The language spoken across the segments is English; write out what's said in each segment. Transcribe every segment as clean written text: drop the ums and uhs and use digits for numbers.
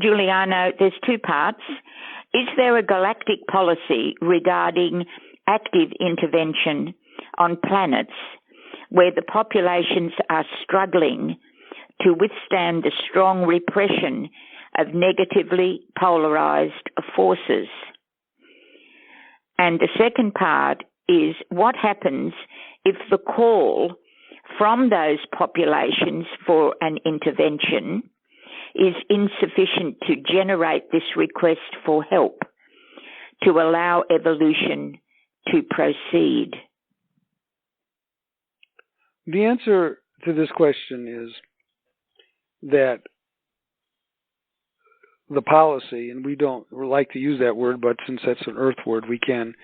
Juliano, there's two parts. Is there a galactic policy regarding active intervention on planets where the populations are struggling to withstand the strong repression of negatively polarized forces? And the second part is, what happens if the call from those populations for an intervention is insufficient to generate this request for help to allow evolution to proceed? The answer to this question is that the policy, and we don't like to use that word, but since that's an Earth word, we can,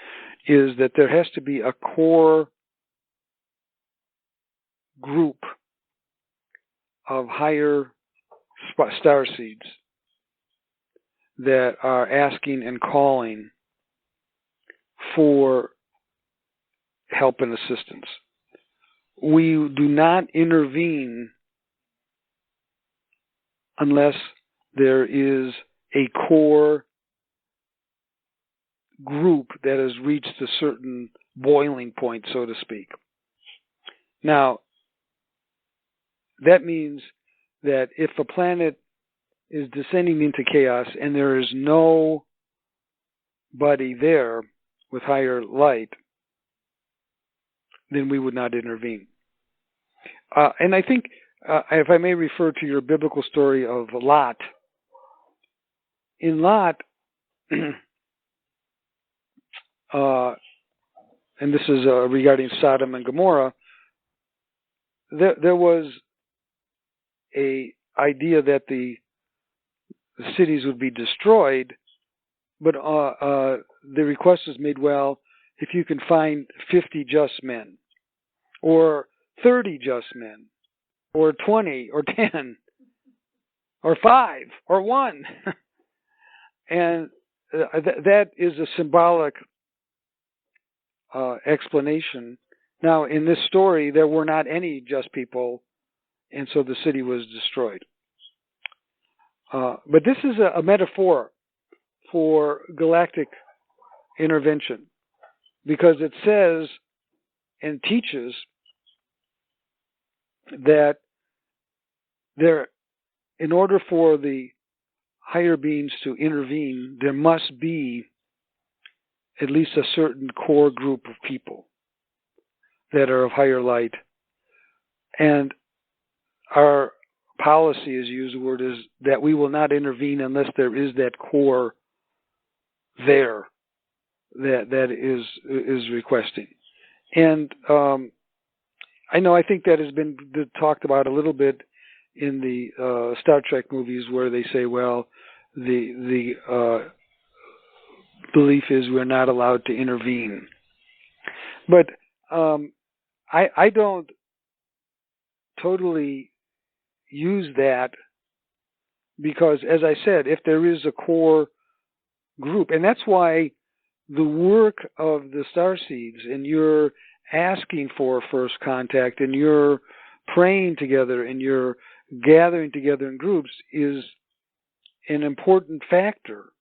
is that there has to be a core group of higher star seeds that are asking and calling for help and assistance. We do not intervene unless there is a core group that has reached a certain boiling point, so to speak. Now, that means that if a planet is descending into chaos and there is nobody there with higher light, then we would not intervene. And I think, if I may refer to your biblical story of Lot, in Lot, and this is regarding Sodom and Gomorrah, there was a idea that the cities would be destroyed, but the request was made, well, if you can find 50 just men, or 30 just men, or 20, or 10, or 5, or 1. And that is a symbolic explanation. Now, in this story, there were not any just people, and so the city was destroyed. But this is a metaphor for galactic intervention, because it says and teaches that in order for the higher beings to intervene, there must be at least a certain core group of people that are of higher light. And our policy, as you use the word, is that we will not intervene unless there is that core there that is requesting. And I think that has been talked about a little bit in the Star Trek movies, where they say, well, the belief is we're not allowed to intervene. But I don't totally use that, because, as I said, if there is a core group, and that's why the work of the starseeds, and you're asking for first contact, and you're praying together, and you're gathering together in groups, is an important factor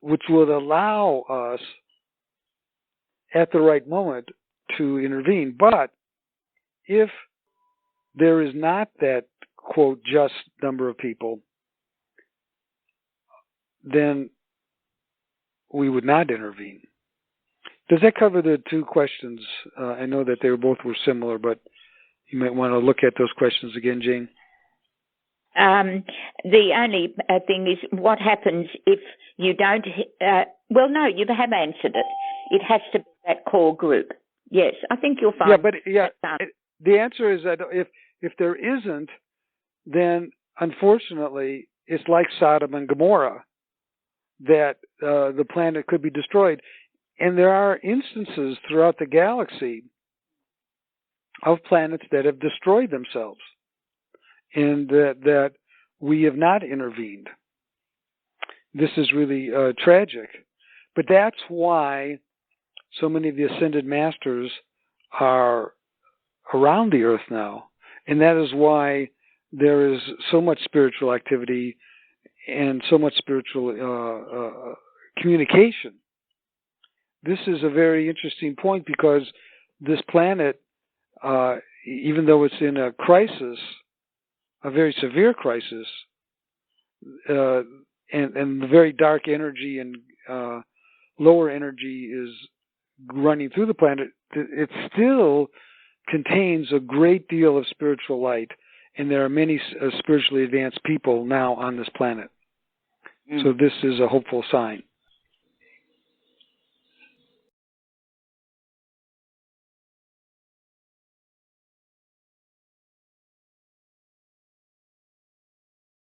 which would allow us at the right moment to intervene. But if there is not that, quote, just number of people, then we would not intervene. Does that cover the two questions? I know that they both were similar, but you might want to look at those questions again, Jane. The only thing is, what happens if you don't... well, no, you have answered it. It has to be that core group. Yes, I think you'll find... The answer is that if there isn't, then unfortunately it's like Sodom and Gomorrah, that the planet could be destroyed. And there are instances throughout the galaxy of planets that have destroyed themselves, and that we have not intervened. This is really tragic. But that's why so many of the ascended masters are around the Earth now. And that is why there is so much spiritual activity and so much spiritual communication. This is a very interesting point because this planet, even though it's in a crisis, a very severe crisis, and the very dark energy and lower energy is running through the planet, it still contains a great deal of spiritual light, and there are many spiritually advanced people now on this planet. So this is a hopeful sign.